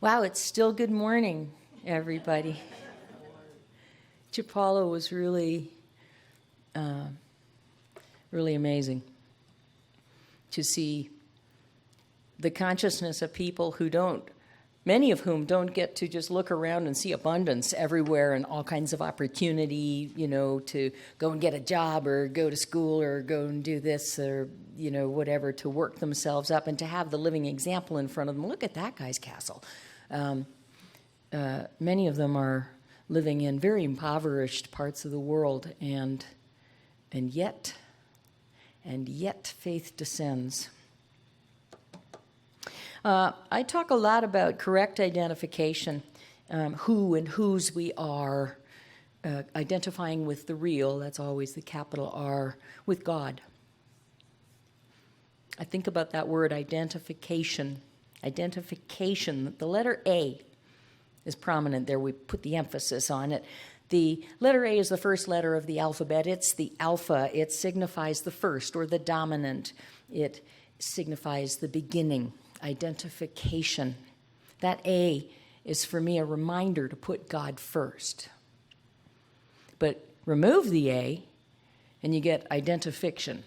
Wow, it's still good morning, everybody. Chipala was really amazing to see the consciousness of people who don't, many of whom don't get to just look around and see abundance everywhere and all kinds of opportunity, to go and get a job or go to school or go and do this or, whatever, to work themselves up and to have the living example in front of them. Look at that guy's castle. Many of them are living in very impoverished parts of the world, and yet faith descends. I talk a lot about correct identification, who and whose we are, identifying with the real, that's always the capital R, with God. I think about that word identification. Identification, the letter A is prominent there. We put the emphasis on it. The letter A is the first letter of the alphabet. It's the alpha. It signifies the first or the dominant. It signifies the beginning. Identification. That A is for me a reminder to put God first. But remove the A and you get identifiction.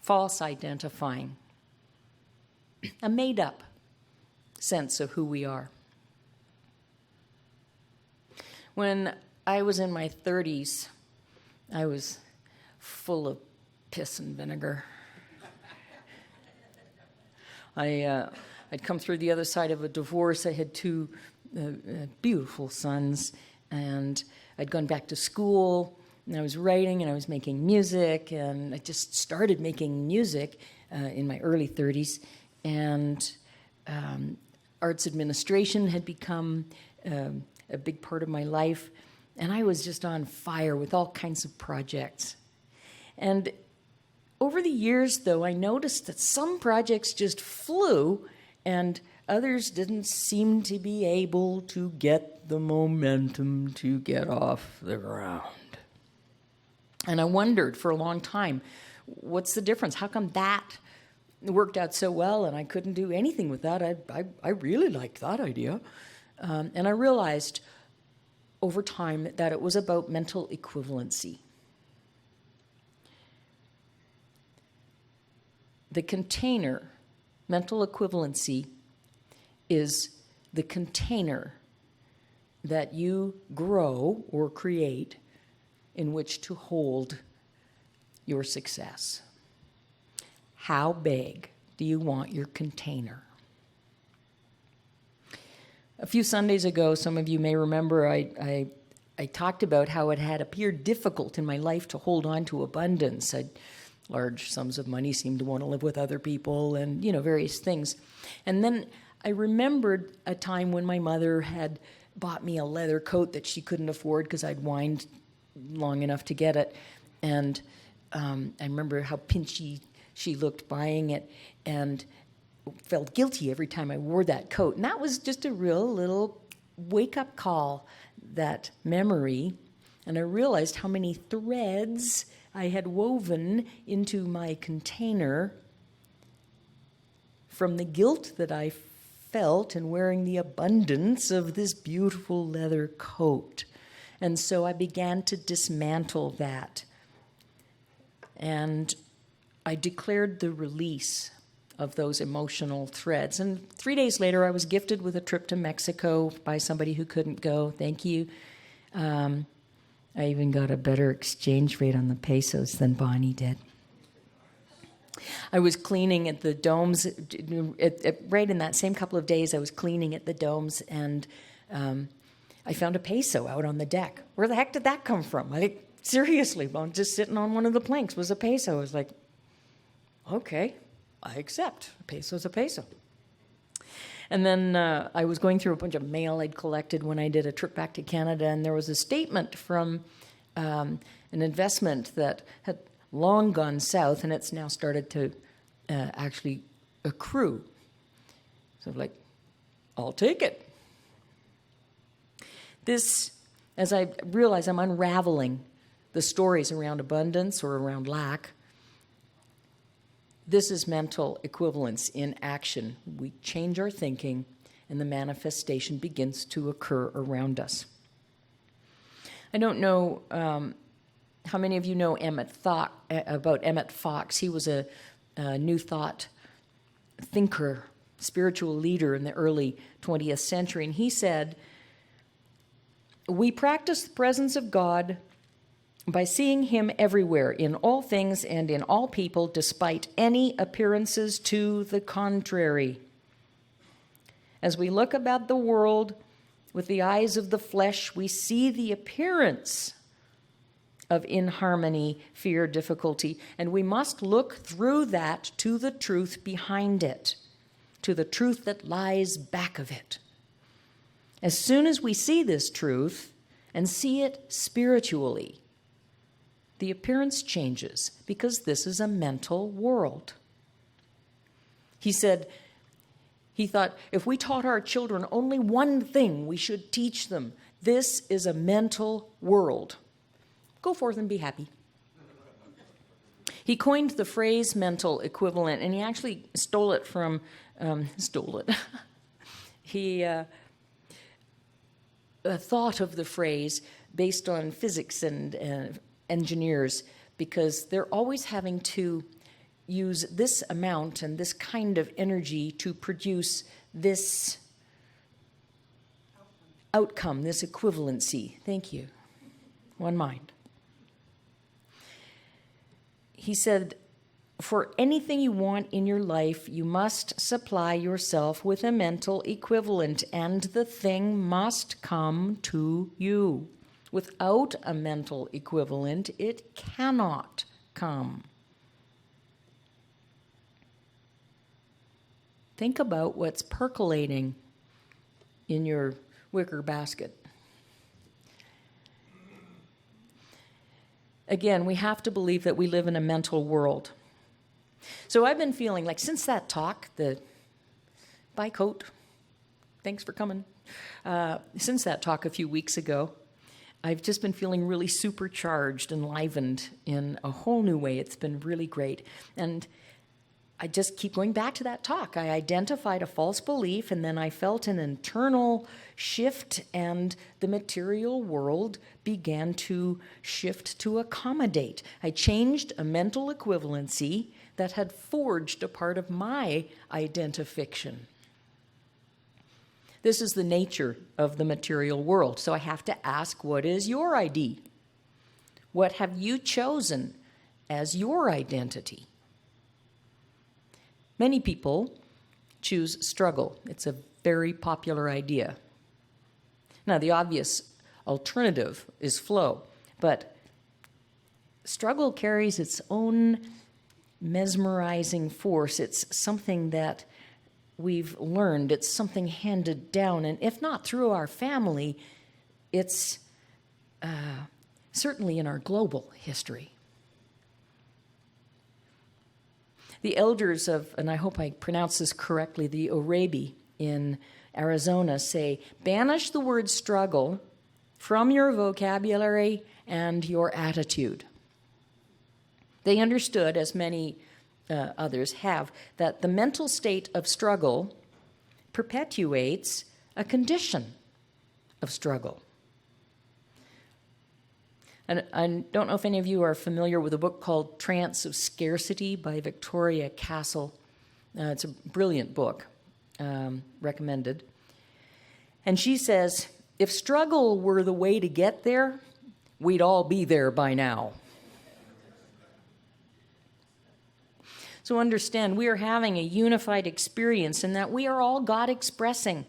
False identifying. A made-up sense of who we are. When I was in my 30s, I was full of piss and vinegar. I'd come through the other side of a divorce. I had two beautiful sons, and I'd gone back to school, and I was writing, and I was making music, and I just started making music in my early 30s, and arts administration had become a big part of my life, and I was just on fire with all kinds of projects. And over the years, though, I noticed that some projects just flew, and others didn't seem to be able to get the momentum to get off the ground. And I wondered for a long time, what's the difference? How come that worked out so well and I couldn't do anything with that? I really liked that idea. And I realized over time that it was about mental equivalency. The container, mental equivalency, is the container that you grow or create in which to hold your success. How big do you want your container? A few Sundays ago, some of you may remember, I talked about how it had appeared difficult in my life to hold on to abundance. Large sums of money, seemed to want to live with other people, and various things. And then I remembered a time when my mother had bought me a leather coat that she couldn't afford because I'd whined long enough to get it. And I remember how pinchy she looked buying it, and felt guilty every time I wore that coat. And that was just a real little wake-up call, that memory. And I realized how many threads I had woven into my container from the guilt that I felt in wearing the abundance of this beautiful leather coat. And so I began to dismantle that. And I declared the release of those emotional threads. And 3 days later, I was gifted with a trip to Mexico by somebody who couldn't go. Thank you. I even got a better exchange rate on the pesos than Bonnie did. I was cleaning at the domes. Right in that same couple of days, I was cleaning at the domes, and I found a peso out on the deck. Where the heck did that come from? Seriously, just sitting on one of the planks was a peso. I was like, okay, I accept. A peso's a peso. And then I was going through a bunch of mail I'd collected when I did a trip back to Canada, and there was a statement from an investment that had long gone south, and it's now started to actually accrue. So I'll take it. This, as I realize I'm unraveling the stories around abundance or around lack, This is mental equivalence in action. We change our thinking, and the manifestation begins to occur around us. I don't know how many of you know about Emmett Fox. He was a New Thought thinker, spiritual leader in the early 20th century, and he said, "We practice the presence of God by seeing him everywhere, in all things and in all people, despite any appearances to the contrary. As we look about the world with the eyes of the flesh, we see the appearance of inharmony, fear, difficulty, and we must look through that to the truth behind it, to the truth that lies back of it. As soon as we see this truth and see it spiritually, the appearance changes, because this is a mental world." He said, he thought, if we taught our children only one thing we should teach them, this is a mental world. Go forth and be happy. He coined the phrase mental equivalent, and he actually stole it from, he thought of the phrase based on physics and engineers, because they're always having to use this amount and this kind of energy to produce this outcome, this equivalency. Thank you. One mind. He said, for anything you want in your life, you must supply yourself with a mental equivalent, and the thing must come to you. Without a mental equivalent, it cannot come. Think about what's percolating in your wicker basket. Again, we have to believe that we live in a mental world. So I've been feeling like, since that talk, bye coat, thanks for coming. Since that talk a few weeks ago, I've just been feeling really supercharged, enlivened in a whole new way. It's been really great. And I just keep going back to that talk. I identified a false belief, and then I felt an internal shift, and the material world began to shift to accommodate. I changed a mental equivalency that had forged a part of my identi-fiction. This is the nature of the material world. So I have to ask, what is your ID? What have you chosen as your identity? Many people choose struggle. It's a very popular idea. Now, the obvious alternative is flow, but struggle carries its own mesmerizing force. It's something that we've learned. It's something handed down, and if not through our family, it's certainly in our global history. The elders of, and I hope I pronounce this correctly, the Orabi in Arizona say, banish the word struggle from your vocabulary and your attitude. They understood, as many others have, that the mental state of struggle perpetuates a condition of struggle. And I don't know if any of you are familiar with a book called Trance of Scarcity by Victoria Castle. It's a brilliant book, recommended. And she says, if struggle were the way to get there, we'd all be there by now. So understand, we are having a unified experience in that we are all God expressing,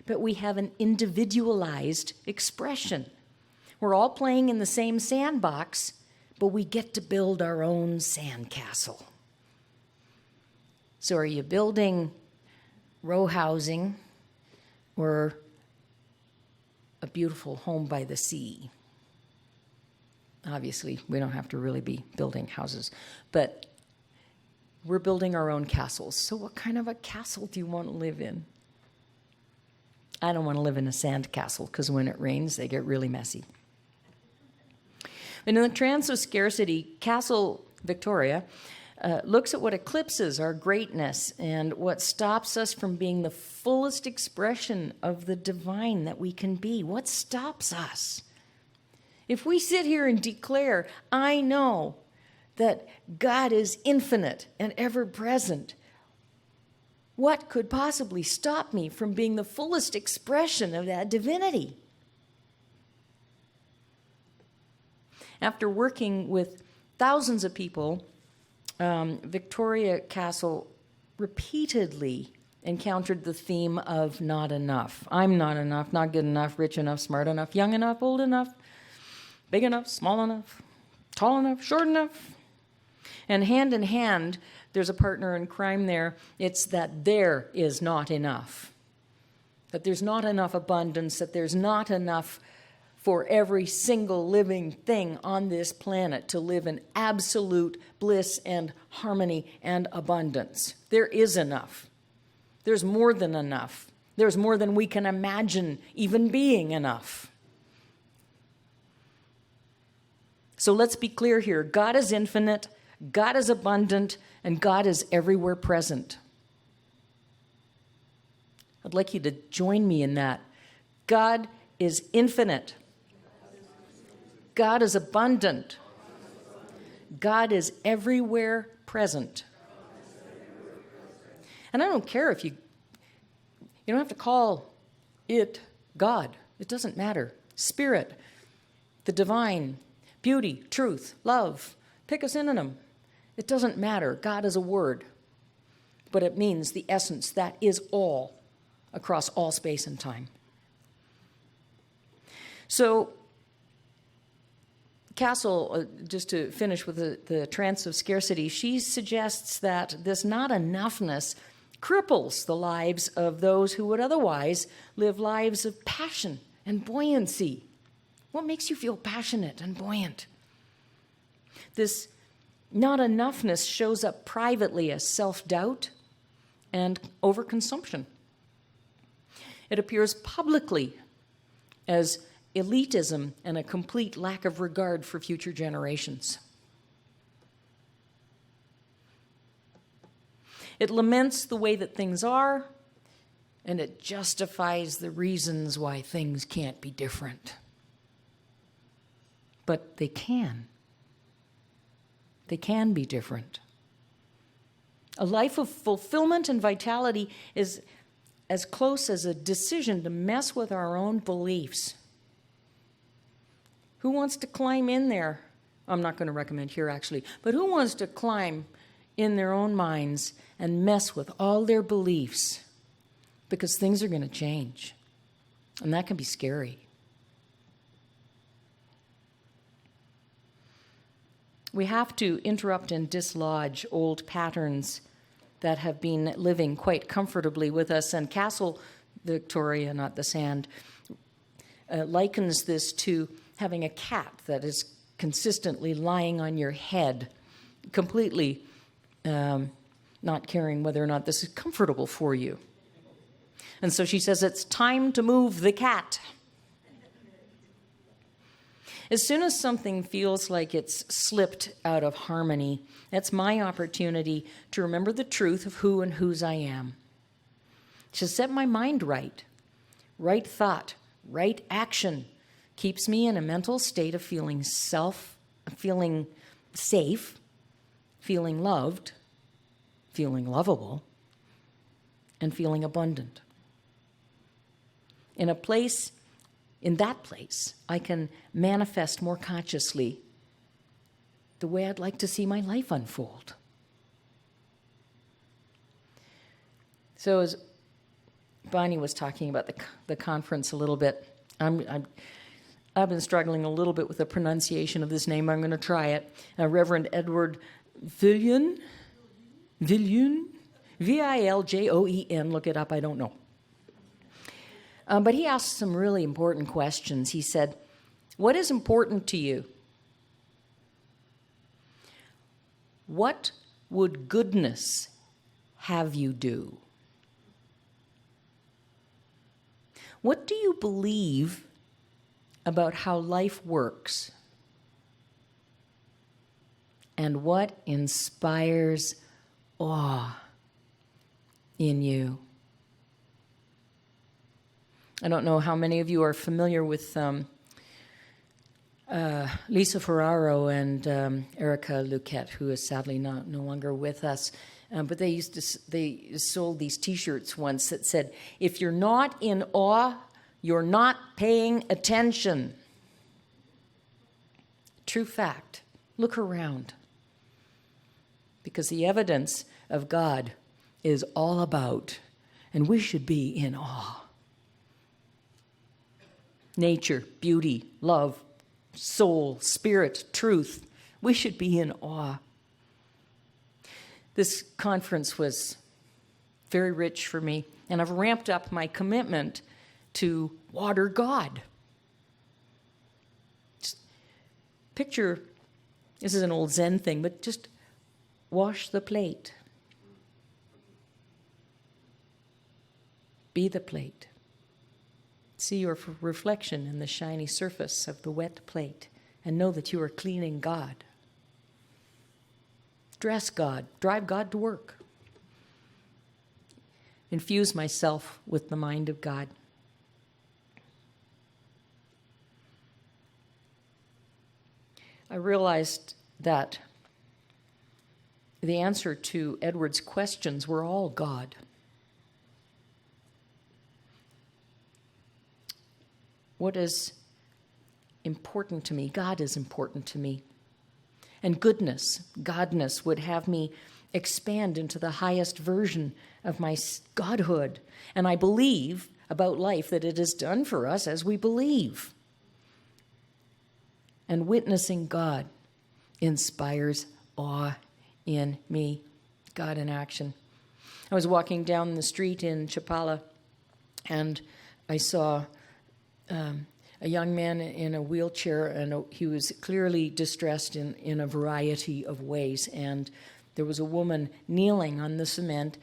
but we have an individualized expression. We're all playing in the same sandbox, but we get to build our own sandcastle. So are you building row housing or a beautiful home by the sea? Obviously, we don't have to really be building houses, but we're building our own castles. So what kind of a castle do you want to live in? I don't want to live in a sand castle, because when it rains, they get really messy. And in the trance of scarcity, Castle Victoria looks at what eclipses our greatness and what stops us from being the fullest expression of the divine that we can be. What stops us? If we sit here and declare, I know that God is infinite and ever-present, what could possibly stop me from being the fullest expression of that divinity? After working with thousands of people, Victoria Castle repeatedly encountered the theme of not enough. I'm not enough, not good enough, rich enough, smart enough, young enough, old enough, big enough, small enough, tall enough, short enough. And hand in hand, there's a partner in crime there. It's that there is not enough. That there's not enough abundance, that there's not enough for every single living thing on this planet to live in absolute bliss and harmony and abundance. There is enough. There's more than enough. There's more than we can imagine even being enough. So let's be clear here. God is infinite, God is abundant, and God is everywhere present. I'd like you to join me in that. God is infinite. God is abundant. God is everywhere present. And I don't care if you don't have to call it God. It doesn't matter. Spirit, the divine, beauty, truth, love. Pick a synonym. It doesn't matter. God is a word. But it means the essence that is all across all space and time. So Castle, just to finish with the trance of scarcity, she suggests that this not enoughness cripples the lives of those who would otherwise live lives of passion and buoyancy. What makes you feel passionate and buoyant? This not enoughness shows up privately as self-doubt and overconsumption. It appears publicly as elitism and a complete lack of regard for future generations. It laments the way that things are, and it justifies the reasons why things can't be different. But they can. They can be different. A life of fulfillment and vitality is as close as a decision to mess with our own beliefs. Who wants to climb in there? I'm not going to recommend here, actually. But who wants to climb in their own minds and mess with all their beliefs? Because things are going to change. And that can be scary. We have to interrupt and dislodge old patterns that have been living quite comfortably with us. And Castle, Victoria, not the sand, likens this to having a cat that is consistently lying on your head, completely not caring whether or not this is comfortable for you. And so she says, it's time to move the cat. As soon as something feels like it's slipped out of harmony, that's my opportunity to remember the truth of who and whose I am. To set my mind right. Right thought, right action keeps me in a mental state of feeling safe, feeling loved, feeling lovable, and feeling abundant. In that place, I can manifest more consciously the way I'd like to see my life unfold. So as Bonnie was talking about the conference a little bit, I've been struggling a little bit with the pronunciation of this name. I'm going to try it. Reverend Edward Viljoen, Viljoen, look it up, I don't know. But he asked some really important questions. He said, what is important to you? What would goodness have you do? What do you believe about how life works? and what inspires awe in you. I don't know how many of you are familiar with Lisa Ferraro and Erica Luquette, who is sadly no longer with us. But they sold these T-shirts once that said, "If you're not in awe, you're not paying attention." True fact. Look around. Because the evidence of God is all about, and we should be in awe. Nature, beauty, love, soul, spirit, truth. We should be in awe. This conference was very rich for me, and I've ramped up my commitment to water God. Just picture, this is an old Zen thing, but just wash the plate. Be the plate. See your reflection in the shiny surface of the wet plate and know that you are cleaning God. Dress God. Drive God to work. Infuse myself with the mind of God. I realized that the answer to Edward's questions were all God. What is important to me? God is important to me. And goodness, godness would have me expand into the highest version of my godhood. And I believe about life that it is done for us as we believe. And witnessing God inspires awe in me. God in action. I was walking down the street in Chapala, and I saw a young man in a wheelchair, and he was clearly distressed in a variety of ways. And there was a woman kneeling on the cement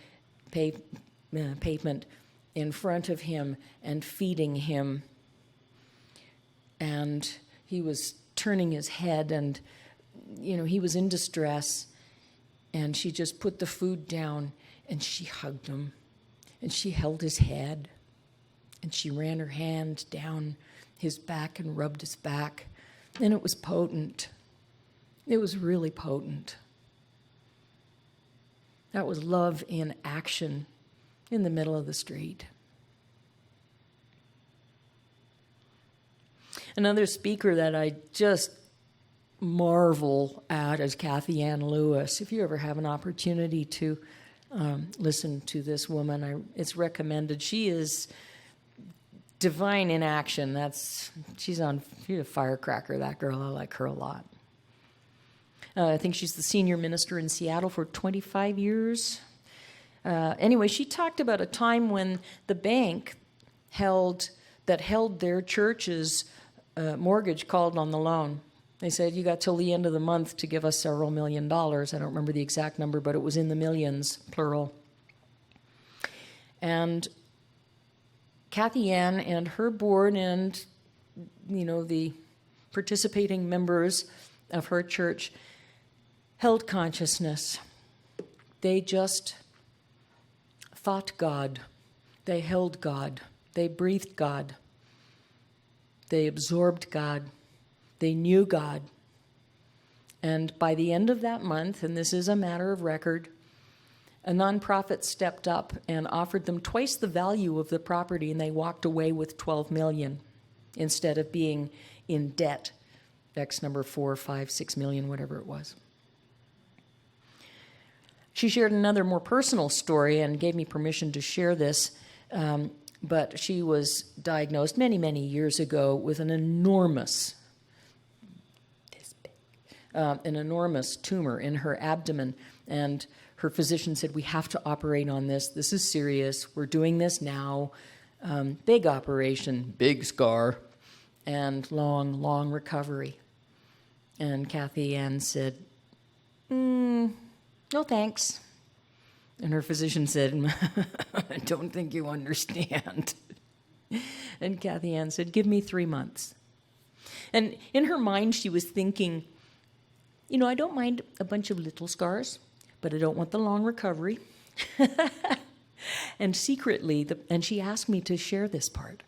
pavement in front of him and feeding him. And he was turning his head, and he was in distress. And she just put the food down, and she hugged him, and she held his head. And she ran her hand down his back and rubbed his back. And it was potent. It was really potent. That was love in action in the middle of the street. Another speaker that I just marvel at is Kathy Ann Lewis. If you ever have an opportunity to listen to this woman, it's recommended. She is divine in action. She's a firecracker, that girl. I like her a lot. I think she's the senior minister in Seattle for 25 years. Anyway, she talked about a time when the bank held their church's mortgage called on the loan. They said, you got till the end of the month to give us several $1 million. I don't remember the exact number, but it was in the millions, plural. And Kathy Ann and her board and, the participating members of her church held consciousness. They just thought God. They held God. They breathed God. They absorbed God. They knew God. And by the end of that month, and this is a matter of record, a nonprofit stepped up and offered them twice the value of the property, and they walked away with $12 million instead of being in debt, X number 4, 5, 6 million, whatever it was. She shared another more personal story and gave me permission to share this, but she was diagnosed many, many years ago with an enormous tumor in her abdomen, and her physician said, we have to operate on this. This is serious. We're doing this now. Big operation, big scar, and long, long recovery. And Kathy Ann said, no thanks. And her physician said, I don't think you understand. And Kathy Ann said, give me 3 months. And in her mind, she was thinking, I don't mind a bunch of little scars, but I don't want the long recovery. And secretly, and she asked me to share this part,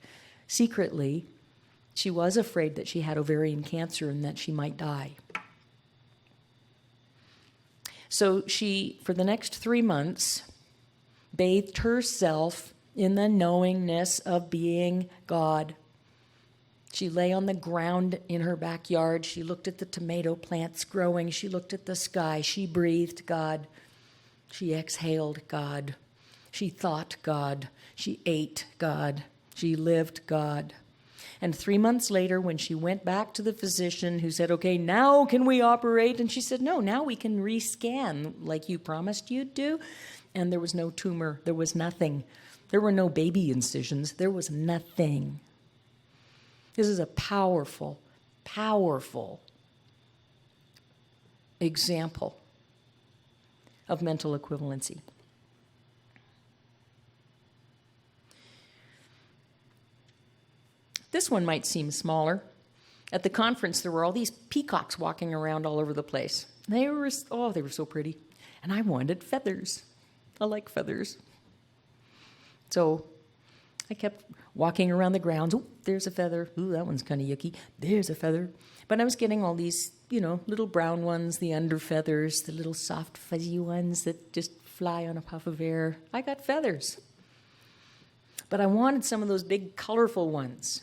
secretly, she was afraid that she had ovarian cancer and that she might die. So she, for the next 3 months, bathed herself in the knowingness of being God. She lay on the ground in her backyard. She looked at the tomato plants growing. She looked at the sky. She breathed God. She exhaled God. She thought God. She ate God. She lived God. And 3 months later, when she went back to the physician who said, okay, now can we operate? And she said, no, now we can rescan like you promised you'd do. And there was no tumor. There was nothing. There were no baby incisions. There was nothing. This is a powerful, powerful example of mental equivalency. This one might seem smaller. At the conference, there were all these peacocks walking around all over the place. They were so pretty. And I wanted feathers. I like feathers. So I kept walking around the grounds. Oh, there's a feather. Ooh, that one's kind of yucky. There's a feather. But I was getting all these, little brown ones, the under feathers, the little soft, fuzzy ones that just fly on a puff of air. I got feathers. But I wanted some of those big, colorful ones.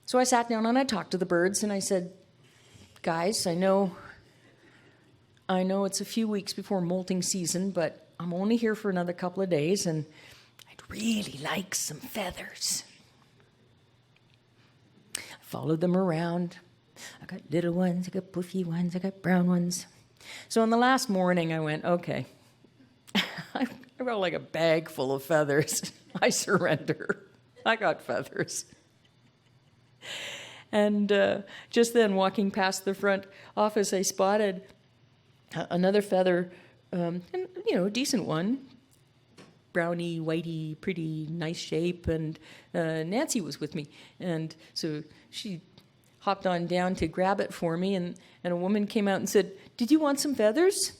So I sat down and I talked to the birds and I said, guys, I know it's a few weeks before molting season, but I'm only here for another couple of days and I'd really like some feathers. I followed them around. I got little ones, I got puffy ones, I got brown ones. So on the last morning I went, okay, I got like a bag full of feathers. I surrender. I got feathers. And just then, walking past the front office, I spotted another feather, a decent one, browny, whitey, pretty, nice shape, and Nancy was with me. And so she hopped on down to grab it for me, and a woman came out and said, did you want some feathers?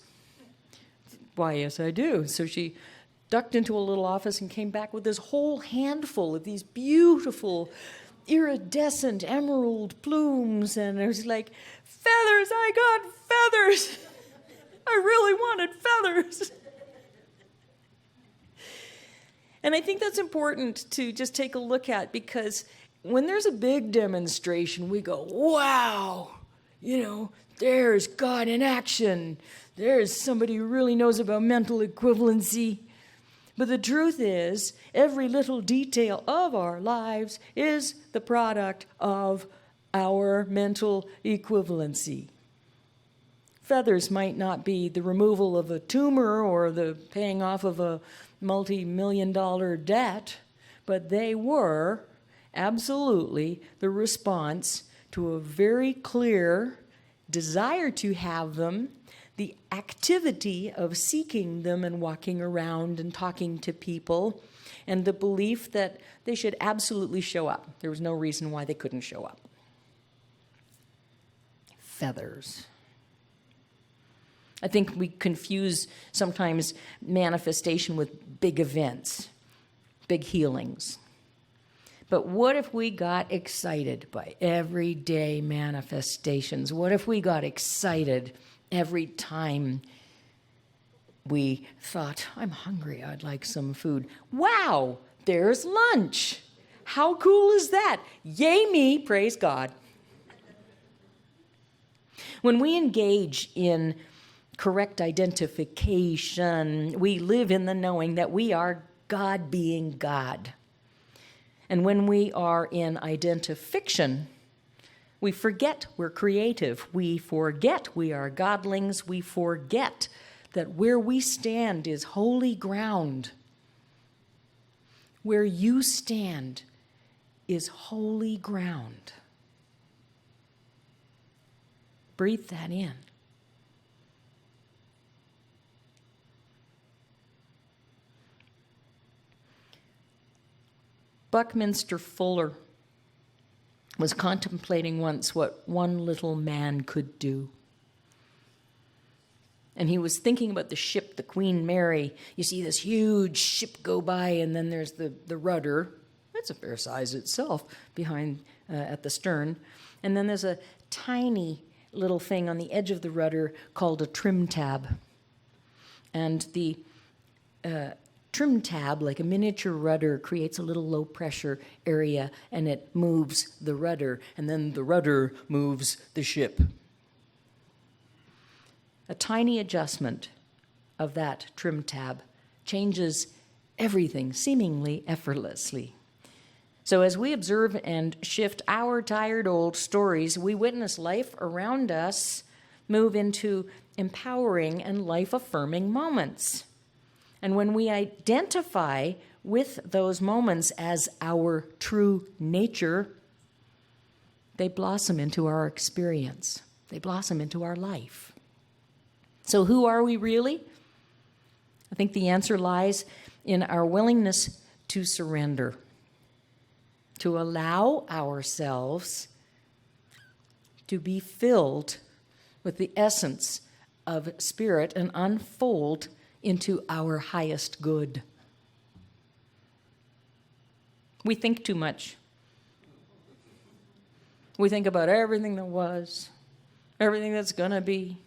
Why, yes, I do. So she ducked into a little office and came back with this whole handful of these beautiful iridescent emerald plumes, and I was like, feathers, I got feathers. I really wanted feathers. And I think that's important to just take a look at, because when there's a big demonstration, we go, wow, there's God in action. There's somebody who really knows about mental equivalency. But the truth is, every little detail of our lives is the product of our mental equivalency. Feathers might not be the removal of a tumor or the paying off of a multi-million-dollar debt, but they were absolutely the response to a very clear desire to have them, the activity of seeking them and walking around and talking to people, and the belief that they should absolutely show up. There was no reason why they couldn't show up. Feathers. I think we confuse sometimes manifestation with big events, big healings. But what if we got excited by everyday manifestations? What if we got excited every time we thought, I'm hungry, I'd like some food. Wow, there's lunch. How cool is that? Yay me, praise God. When we engage in correct identification, we live in the knowing that we are God being God. And when we are in identi-fiction, we forget we're creative. We forget we are godlings. We forget that where we stand is holy ground. Where you stand is holy ground. Breathe that in. Buckminster Fuller was contemplating once what one little man could do. And he was thinking about the ship, the Queen Mary. You see this huge ship go by, and then there's the rudder. It's a fair size itself behind at the stern. And then there's a tiny little thing on the edge of the rudder called a trim tab. And the trim tab, like a miniature rudder, creates a little low pressure area, and it moves the rudder, and then the rudder moves the ship. A tiny adjustment of that trim tab changes everything seemingly effortlessly. So as we observe and shift our tired old stories, we witness life around us move into empowering and life-affirming moments. And when we identify with those moments as our true nature, they blossom into our experience. They blossom into our life. So who are we really? I think the answer lies in our willingness to surrender, to allow ourselves to be filled with the essence of spirit and unfold into our highest good. We think too much. We think about everything that was, everything that's going to be.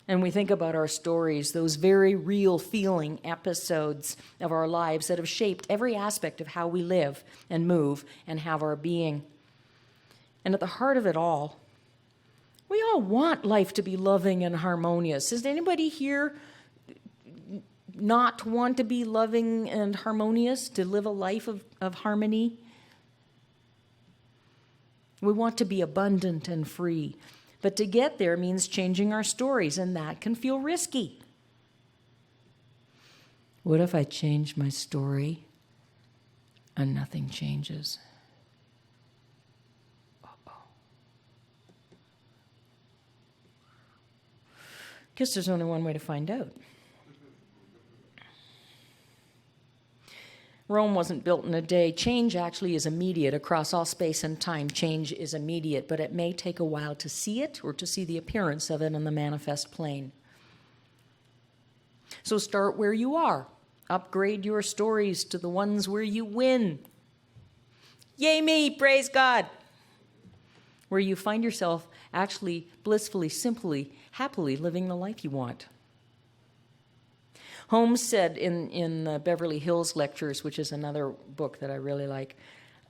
And we think about our stories, those very real feeling episodes of our lives that have shaped every aspect of how we live and move and have our being. And at the heart of it all, we all want life to be loving and harmonious. Does anybody here not want to be loving and harmonious, to live a life of harmony? We want to be abundant and free. But to get there means changing our stories, and that can feel risky. What if I change my story and nothing changes? Guess there's only one way to find out. Rome wasn't built in a day. Change actually is immediate across all space and time. Change is immediate, but it may take a while to see it or to see the appearance of it on the manifest plane. So start where you are. Upgrade your stories to the ones where you win. Yay me, praise God. Where you find yourself actually blissfully, simply, happily living the life you want. Holmes said in the Beverly Hills Lectures, which is another book that I really like,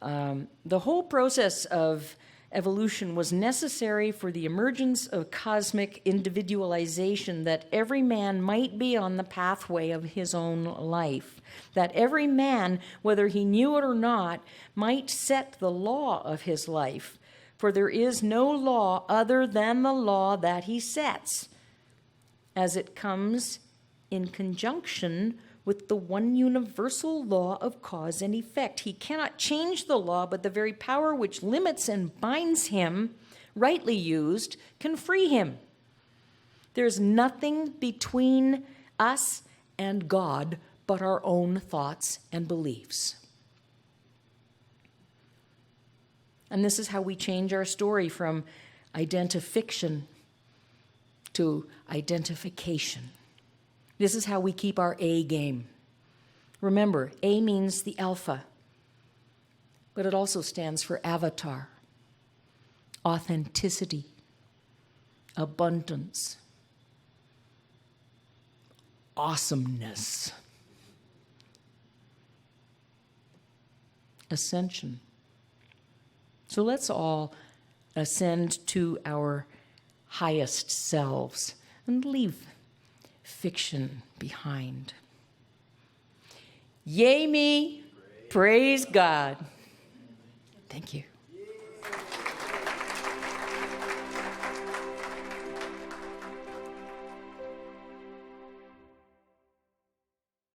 the whole process of evolution was necessary for the emergence of cosmic individualization, that every man might be on the pathway of his own life, that every man, whether he knew it or not, might set the law of his life, for there is no law other than the law that he sets, as it comes in conjunction with the one universal law of cause and effect. He cannot change the law, but the very power which limits and binds him, rightly used, can free him. There's nothing between us and God but our own thoughts and beliefs. And this is how we change our story from identi-fiction to identification. This is how we keep our A game. Remember, A means the alpha, but it also stands for avatar, authenticity, abundance, awesomeness, ascension. So let's all ascend to our highest selves and leave fiction behind. Yay me, praise God. Thank you.